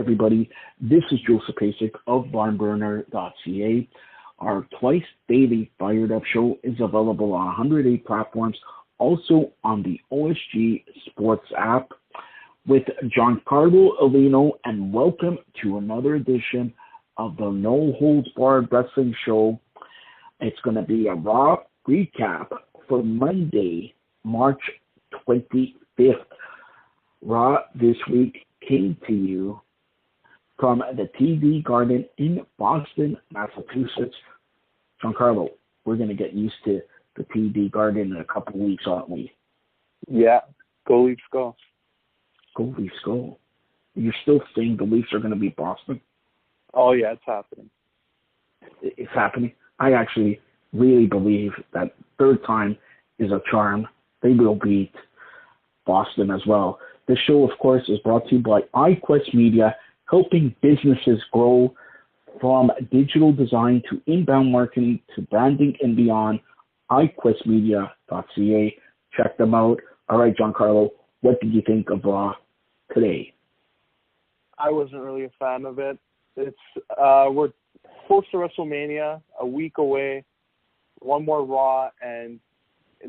everybody. This is Joseph Pasek of barnburner.ca. Our twice daily Fired Up show is available on 108 platforms, also on the OSG Sports app with Giancarlo Aulino, and welcome to another edition of the No Holds Barred Wrestling Show. It's going to be a Raw recap for Monday, March 25th. Raw this week came to you from the TD Garden in Boston, Massachusetts. Giancarlo, we're going to get used to the TD Garden in a couple of weeks, aren't we? Yeah. Go Leafs, go. Go Leafs, go. You're still saying the Leafs are going to beat Boston? Oh, yeah, it's happening. It's happening. I actually really believe that third time is a charm. They will beat Boston as well. This show, of course, is brought to you by iQuest Media, helping businesses grow from digital design to inbound marketing to branding and beyond. iQuestmedia.ca. Check them out. All right, Giancarlo, what did you think of Raw today? I wasn't really a fan of it. It's we're close to WrestleMania, a week away, one more Raw, and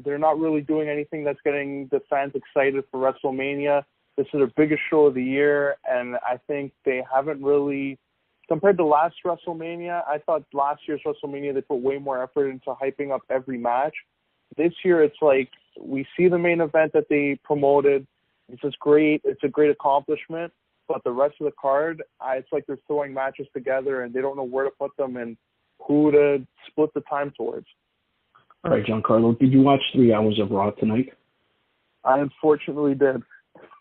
they're not really doing anything that's getting the fans excited for WrestleMania. This is their biggest show of the year, and I think they haven't really, compared to last WrestleMania, I thought last year's WrestleMania they put way more effort into hyping up every match. This year it's like we see the main event that they promoted. It's just great. It's a great accomplishment, but the rest of the card, it's like they're throwing matches together and they don't know where to put them and who to split the time towards. All right, Giancarlo, did you watch 3 hours of Raw tonight? I unfortunately did.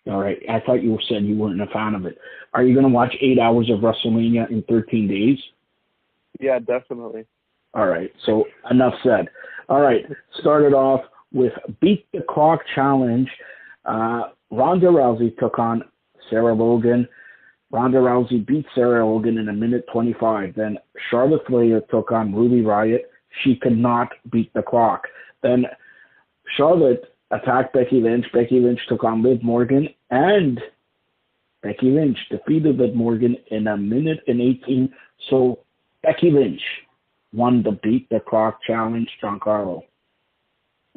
All right. I thought you said you weren't a fan of it. Are you going to watch 8 hours of WrestleMania in 13 days? Yeah, definitely. All right. So enough said. All right. Started off with Beat the Clock Challenge. Ronda Rousey took on Sarah Logan. Ronda Rousey beat Sarah Logan in 1:25. Then Charlotte Flair took on Ruby Riott. She could not beat the clock. Then Charlotte attacked Becky Lynch. Becky Lynch took on Liv Morgan, and Becky Lynch defeated Liv Morgan in 1:18. So Becky Lynch won the Beat the Clock Challenge, Giancarlo.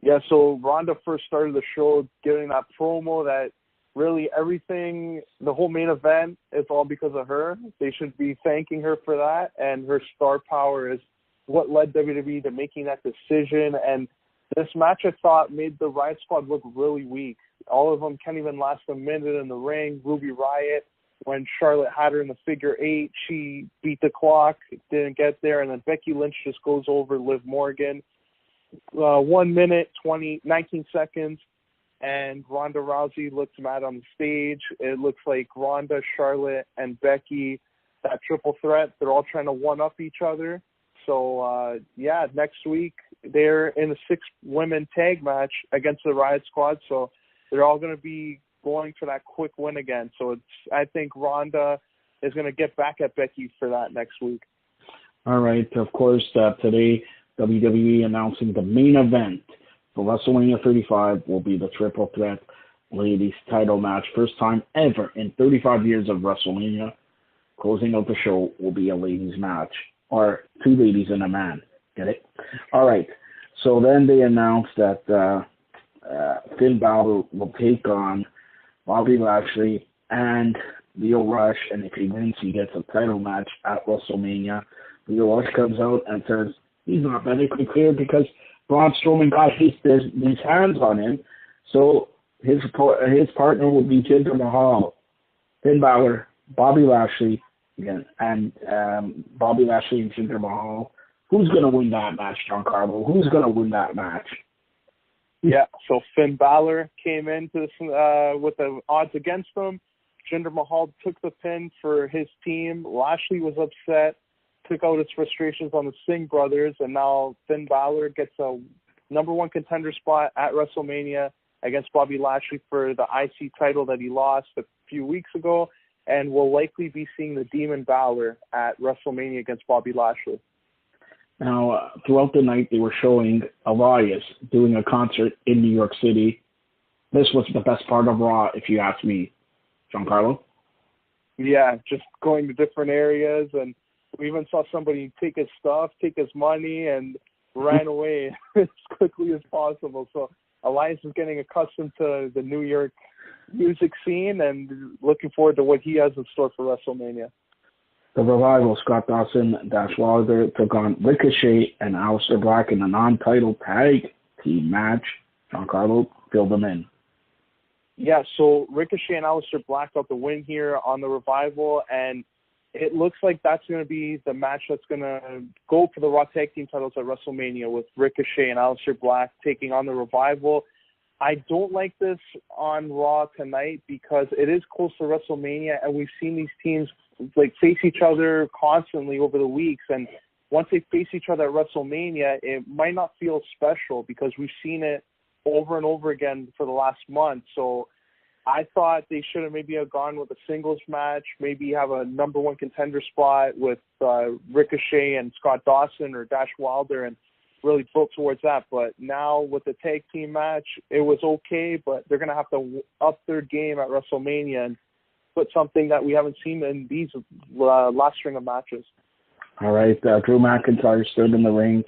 Yeah, so Ronda first started the show giving that promo that really everything, the whole main event, is all because of her. They should be thanking her for that, and her star power is what led WWE to making that decision. And this match, I thought, made the Riott Squad look really weak. All of them can't even last a minute in the ring. Ruby Riott, when Charlotte had her in the figure 8, she beat the clock, didn't get there, and then Becky Lynch just goes over Liv Morgan. 1 minute, 19 seconds, and Ronda Rousey looks mad on the stage. It looks like Ronda, Charlotte, and Becky, that triple threat, they're all trying to one-up each other. So, next week they're in a 6-women tag match against the Riott Squad. So they're all going to be going for that quick win again. So I think Ronda is going to get back at Becky for that next week. All right. Of course, today WWE announcing the main event for WrestleMania 35 will be the triple threat ladies title match. First time ever in 35 years of WrestleMania. Closing out the show will be a ladies match. Or 2 ladies and a man. Get it? All right. So then they announced that Finn Balor will take on Bobby Lashley and Lio Rush. And if he wins, he gets a title match at WrestleMania. Lio Rush comes out and says he's not medically cleared because Braun Strowman got these hands on him. So his partner will be Jinder Mahal. Finn Balor, Bobby Lashley, and Bobby Lashley and Jinder Mahal. Who's going to win that match, Giancarlo? Who's going to win that match? Yeah, so Finn Balor came into this with the odds against him. Jinder Mahal took the pin for his team. Lashley was upset, took out his frustrations on the Singh brothers, and now Finn Balor gets a #1 contender spot at WrestleMania against Bobby Lashley for the IC title that he lost a few weeks ago. And we'll likely be seeing the Demon Balor at WrestleMania against Bobby Lashley. Now, throughout the night, they were showing Elias doing a concert in New York City. This was the best part of Raw, if you ask me, Giancarlo. Yeah, just going to different areas, and we even saw somebody take his stuff, take his money, and ran away as quickly as possible. So Elias is getting accustomed to the New York music scene and looking forward to what he has in store for WrestleMania. The Revival, Scott Dawson, Dash Wilder took on Ricochet and Aleister Black in a non-title tag team match. Giancarlo, fill them in. Yeah, so Ricochet and Aleister Black got the win here on the Revival, and it looks like that's going to be the match that's going to go for the Raw Tag Team titles at WrestleMania, with Ricochet and Aleister Black taking on the Revival. I don't like this on Raw tonight because it is close to WrestleMania, and we've seen these teams face each other constantly over the weeks, and once they face each other at WrestleMania, it might not feel special because we've seen it over and over again for the last month. So I thought they should have maybe gone with a singles match, maybe have a number one contender spot with Ricochet and Scott Dawson or Dash Wilder and really built towards that. But now with the tag team match, it was okay, but they're going to have to up their game at WrestleMania and put something that we haven't seen in these last string of matches. All right, Drew McIntyre stood in the ring.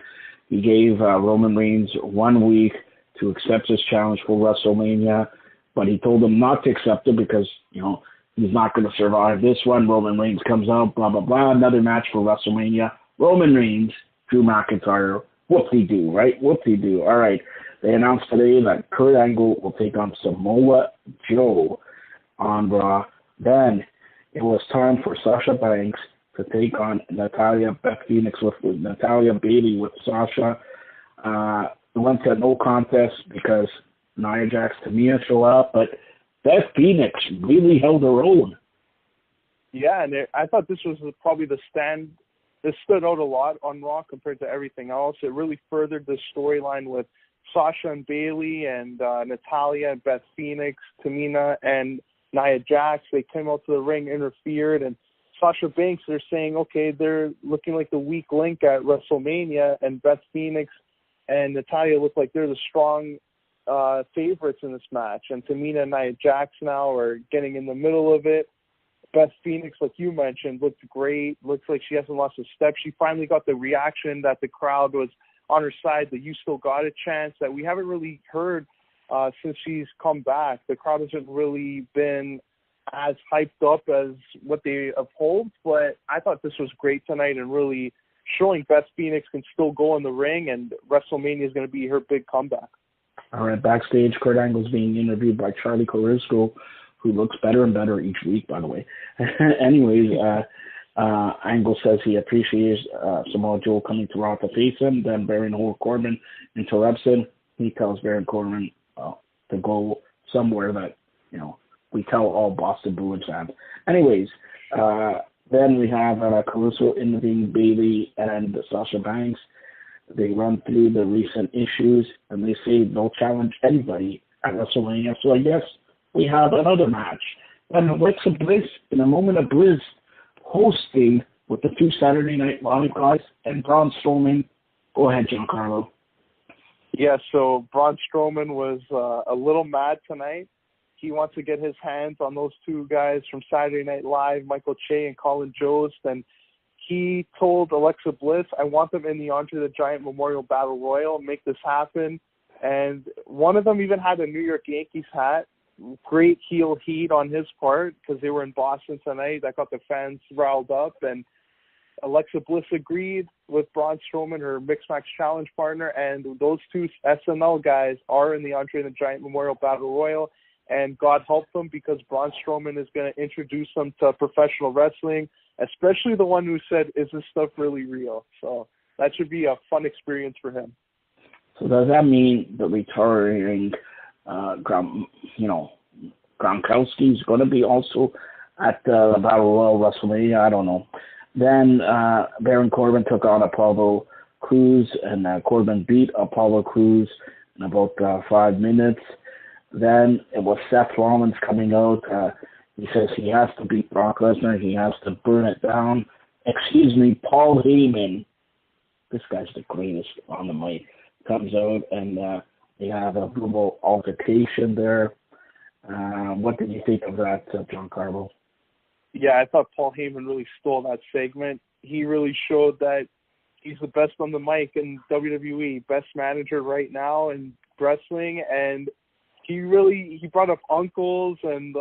He gave Roman Reigns 1 week to accept his challenge for WrestleMania, but he told him not to accept it because, he's not going to survive this one. Roman Reigns comes out, blah, blah, blah, another match for WrestleMania. Roman Reigns, Drew McIntyre, whoop-de-doo, right? Whoop-de-doo. All right, they announced today that Kurt Angle will take on Samoa Joe on Raw. Then it was time for Sasha Banks to take on Beth Phoenix with Natalia Bailey with Sasha. It went to no contest because Nia Jax, Tamina show up, but Beth Phoenix really held her own. Yeah, and I thought this was probably the stand. This stood out a lot on Raw compared to everything else. It really furthered the storyline with Sasha and Bailey and Natalia and Beth Phoenix, Tamina and Nia Jax. They came out to the ring, interfered, and Sasha Banks, they're saying, okay, they're looking like the weak link at WrestleMania, and Beth Phoenix and Natalia look like they're the strong favorites in this match. And Tamina and Nia Jax now are getting in the middle of it. Beth Phoenix, like you mentioned, looked great. Looks like she hasn't lost a step. She finally got the reaction that the crowd was on her side, that you still got a chance, that we haven't really heard since she's come back. The crowd hasn't really been as hyped up as what they have hoped, but I thought this was great tonight and really showing Beth Phoenix can still go in the ring, and WrestleMania is going to be her big comeback. All right, backstage, Kurt Angle is being interviewed by Charlie Carisco, who looks better and better each week, by the way. Anyways, Angle says he appreciates Samoa Joe coming to Raw to face him. Then Baron Corbin interrupts him. He tells Baron Corbin to go somewhere that, we tell all Boston Bruins fans. Anyways, then we have Caruso interviewing Bailey and Sasha Banks. They run through the recent issues, and they say they'll challenge anybody at WrestleMania. So I guess we have another match. And Alexa Bliss, in a moment of bliss, hosting with the 2 Saturday Night Live guys and Braun Strowman. Go ahead, Giancarlo. Yeah, so Braun Strowman was a little mad tonight. He wants to get his hands on those 2 guys from Saturday Night Live, Michael Che and Colin Jost, and he told Alexa Bliss, I want them in the Andre the Giant Memorial Battle Royal, make this happen. And one of them even had a New York Yankees hat. Great heel heat on his part because they were in Boston tonight. That got the fans riled up. And Alexa Bliss agreed with Braun Strowman, her Mixed Match Challenge partner, and those 2 SNL guys are in the Andre the Giant Memorial Battle Royal. And God help them because Braun Strowman is going to introduce them to professional wrestling, especially the one who said, is this stuff really real? So that should be a fun experience for him. So does that mean the retiring Gronkowski is going to be also at the Battle Royal WrestleMania? I don't know. Then Baron Corbin took on Apollo Crews, and Corbin beat Apollo Crews in about 5 minutes. Then it was Seth Rollins coming out. He says he has to beat Brock Lesnar. He has to burn it down. Excuse me, Paul Heyman. This guy's the greatest on the mic. Comes out, and they have a brutal altercation there. What did you think of that, Giancarlo? Yeah, I thought Paul Heyman really stole that segment. He really showed that he's the best on the mic in WWE, best manager right now in wrestling, and he brought up uncles and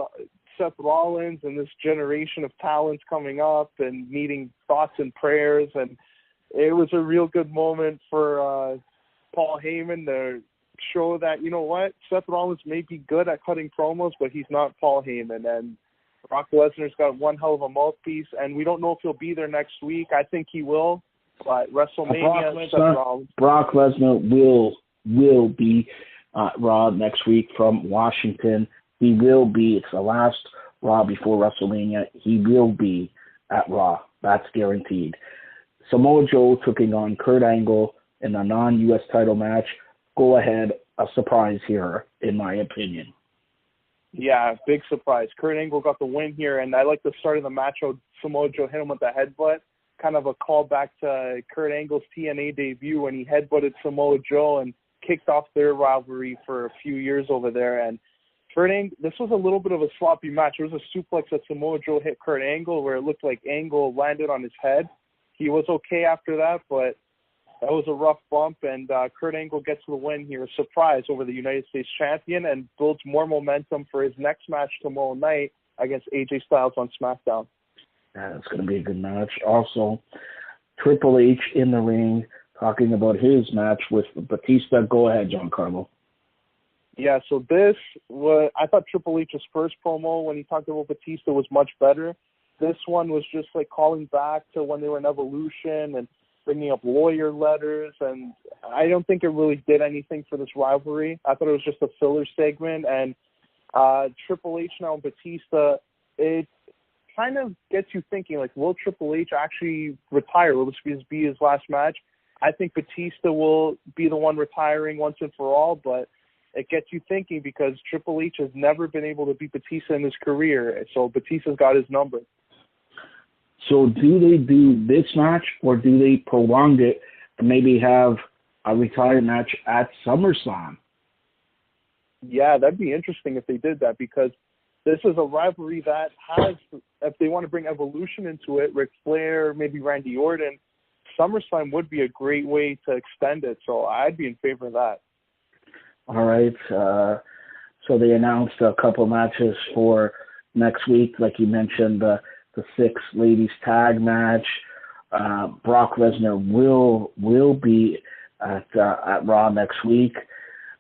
Seth Rollins and this generation of talents coming up and needing thoughts and prayers, and it was a real good moment for Paul Heyman to show that, you know what, Seth Rollins may be good at cutting promos, but he's not Paul Heyman, and Brock Lesnar's got one hell of a mouthpiece, and we don't know if he'll be there next week. I think he will, but WrestleMania, Seth Rollins. Brock Lesnar will be Raw next week from Washington. He will be. It's the last Raw before WrestleMania. He will be at Raw. That's guaranteed. Samoa Joe taking on Kurt Angle in a non-U.S. title match. Go ahead. A surprise here, in my opinion. Yeah, big surprise. Kurt Angle got the win here, and I like the start of the match how Samoa Joe hit him with the headbutt. Kind of a callback to Kurt Angle's TNA debut when he headbutted Samoa Joe and kicked off their rivalry for a few years over there. And Kurt Angle, this was a little bit of a sloppy match. There was a suplex that Samoa Joe hit Kurt Angle where it looked like Angle landed on his head. He was okay after that, but that was a rough bump, and Kurt Angle gets the win here, a surprise over the United States champion, and builds more momentum for his next match tomorrow night against AJ Styles on SmackDown. Yeah, it's going to be a good match. Also, Triple H in the ring talking about his match with Batista. Go ahead, Giancarlo. Yeah, so I thought Triple H's first promo when he talked about Batista was much better. This one was just like calling back to when they were in Evolution and bringing up lawyer letters, and I don't think it really did anything for this rivalry. I thought it was just a filler segment, and Triple H now and Batista, it kind of gets you thinking, like, will Triple H actually retire? Will this be his last match? I think Batista will be the one retiring once and for all, but it gets you thinking because Triple H has never been able to beat Batista in his career, so Batista's got his number. So do they do this match, or do they prolong it and maybe have a retired match at SummerSlam? Yeah, that'd be interesting if they did that, because this is a rivalry that has, if they want to bring Evolution into it, Ric Flair, maybe Randy Orton, SummerSlam would be a great way to extend it. So I'd be in favor of that. All right. So they announced a couple matches for next week, like you mentioned, the 6 ladies tag match. Brock Lesnar will be at Raw next week.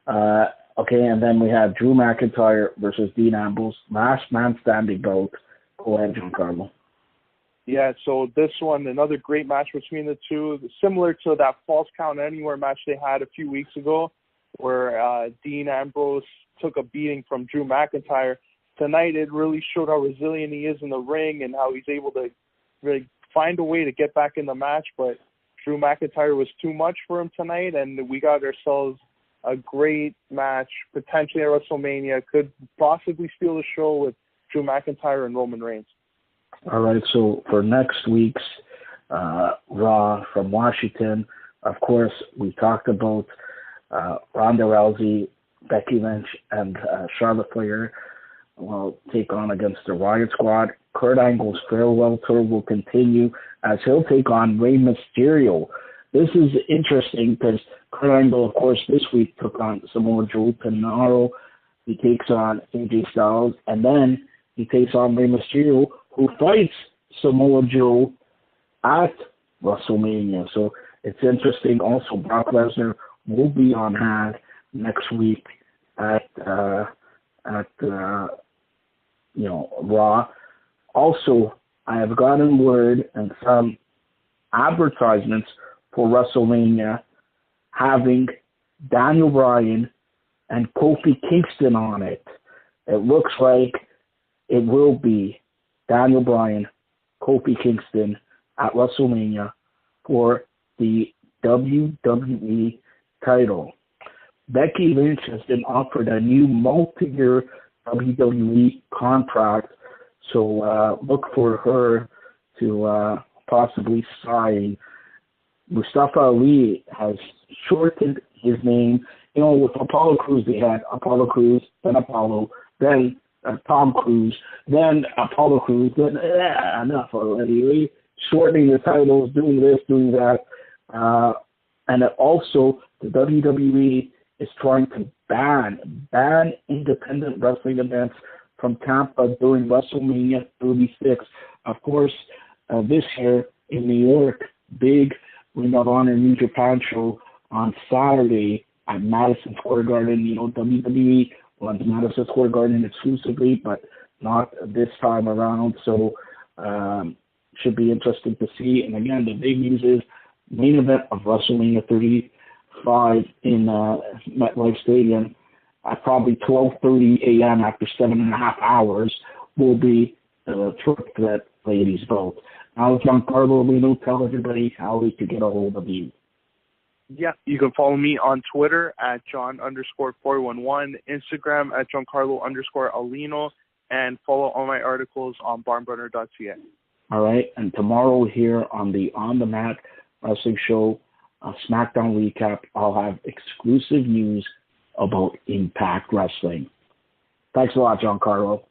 Okay, and then we have Drew McIntyre versus Dean Ambrose, last man standing bout. Go ahead, Giancarlo. Yeah, so this one, another great match between the two, similar to that Falls Count Anywhere match they had a few weeks ago, where Dean Ambrose took a beating from Drew McIntyre. Tonight, it really showed how resilient he is in the ring and how he's able to really find a way to get back in the match. But Drew McIntyre was too much for him tonight, and we got ourselves a great match, potentially at WrestleMania. Could possibly steal the show with Drew McIntyre and Roman Reigns. All right, so for next week's Raw from Washington, of course, we talked about Ronda Rousey, Becky Lynch, and Charlotte Flair will take on against the Riot Squad. Kurt Angle's farewell tour will continue as he'll take on Rey Mysterio. This is interesting because Kurt Angle, of course, this week took on Samoa Joe. Tomorrow he takes on AJ Styles, and then he takes on Rey Mysterio, who fights Samoa Joe at WrestleMania. So it's interesting. Also, Brock Lesnar will be on hand next week at Raw. Also, I have gotten word and some advertisements for WrestleMania having Daniel Bryan and Kofi Kingston on it. It looks like it will be Daniel Bryan, Kofi Kingston at WrestleMania for the WWE title. Becky Lynch has been offered a new multi-year WWE contract, so look for her to possibly sign. Mustafa Ali has shortened his name. You know, with Apollo Crews, they had Apollo Crews, then Apollo, then Tom Cruise, then Apollo Crews, then enough already. Shortening the titles, doing this, doing that. And also, the WWE is trying to ban independent wrestling events from Tampa during WrestleMania 36. Of course, this year in New York, big Ring of Honor New Japan show on Saturday at Madison Square Garden. You know, WWE went to Madison Square Garden exclusively, but not this time around. So, should be interesting to see. And again, the big news is main event of WrestleMania 35 in MetLife Stadium at probably 12:30 a.m. after 7.5 hours will be the Triple Threat Ladies Bout. Now, Giancarlo Aulino, tell everybody how we could get a hold of you. Yeah, you can follow me on Twitter at John_411, Instagram at Giancarlo_Aulino, and follow all my articles on barnburner.ca. All right, and tomorrow here on the On the Mat Wrestling Show, SmackDown recap, I'll have exclusive news about Impact Wrestling. Thanks a lot, Giancarlo.